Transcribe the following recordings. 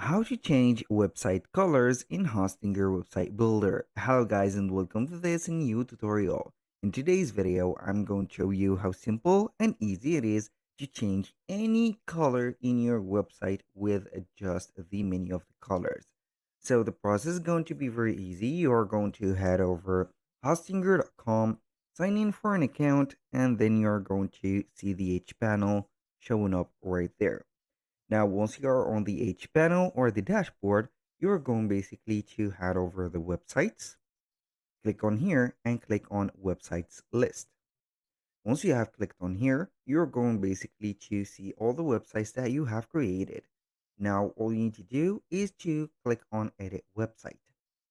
How to change website colors in Hostinger Website Builder. Hello guys and welcome to this new tutorial. In today's video, I'm going to show you how simple and easy it is to change any color in your website with just the menu of the colors. So the process is going to be very easy. You're going to head over hostinger.com, sign in for an account, and then you're going to see the H panel showing up right there. Now, once you are on the H panel or the dashboard, you're going basically to head over the websites, click on here and click on websites list. Once you have clicked on here, you're going basically to see all the websites that you have created. Now, all you need to do is to click on edit website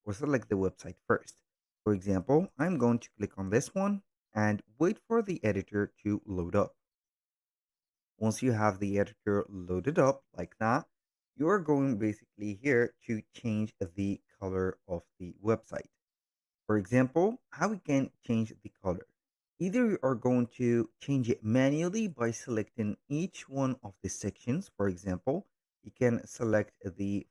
or select the website first. For example, I'm going to click on this one and wait for the editor to load up. Once you have the editor loaded up like that, you're going basically here to change the color of the website. For example, how we can change the color. Either you are going to change it manually by selecting each one of the sections. For example, you can select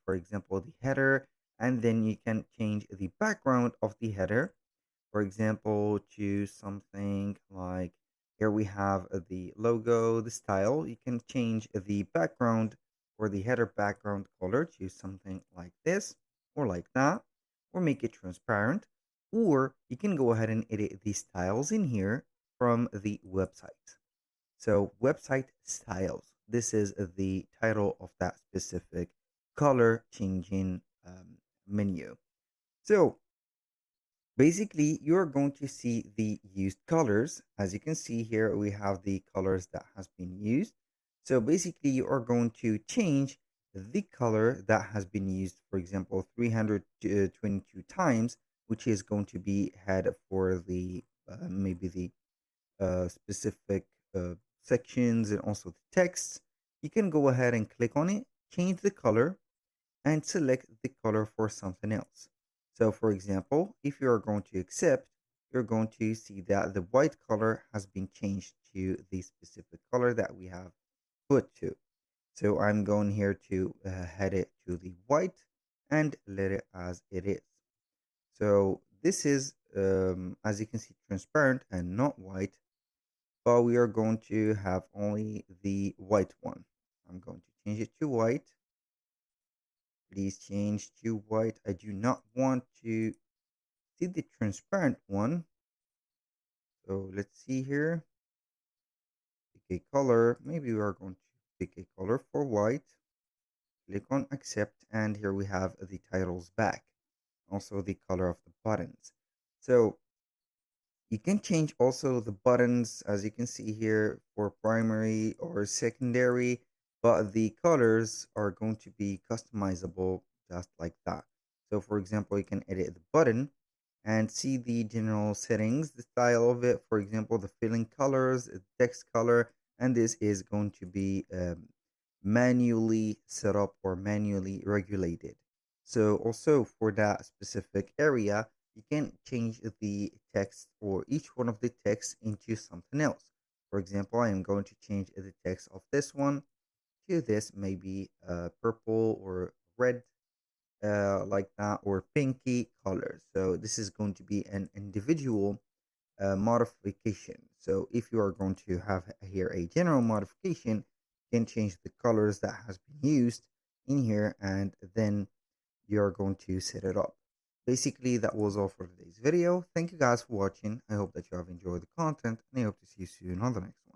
for example, the header, and then you can change the background of the header. For example, choose something like here we have the logo, the style. You can change the background or the header background color to something like this or like that, or make it transparent. Or you can go ahead and edit the styles in here from the website. So, website styles. This is the title of that specific color changing menu. So, basically, you're going to see the used colors. As you can see here, we have the colors that has been used. So basically, you are going to change the color that has been used, for example, 322 times, which is going to be had for the maybe the specific sections and also the texts. You can go ahead and click on it, change the color, and select the color for something else. So for example, if you are going to accept, you're going to see that the white color has been changed to the specific color that we have put to. So I'm going here to head it to the white and let it as it is. So this is, as you can see, transparent and not white, but we are going to have only the white one. I'm going to change it to white. Please change to white. I do not want to see the transparent one. So let's see here. Pick a color. Maybe we are going to pick a color for white. Click on accept. And here we have the titles back. Also the color of the buttons. So you can change also the buttons as you can see here for primary or secondary, but the colors are going to be customizable just like that. So for example, you can edit the button and see the general settings, the style of it, for example, the filling colors, the text color, and this is going to be manually set up or manually regulated. So also for that specific area, you can change the text or each one of the texts into something else. For example, I am going to change the text of this one to this maybe purple or red like that or pinky color. So this is going to be an individual modification. So if you are going to have here a general modification, you can change the colors that has been used in here and then you're going to set it up. Basically, that was all for today's video. Thank you guys for watching. I hope that you have enjoyed the content and I hope to see you soon on the next one.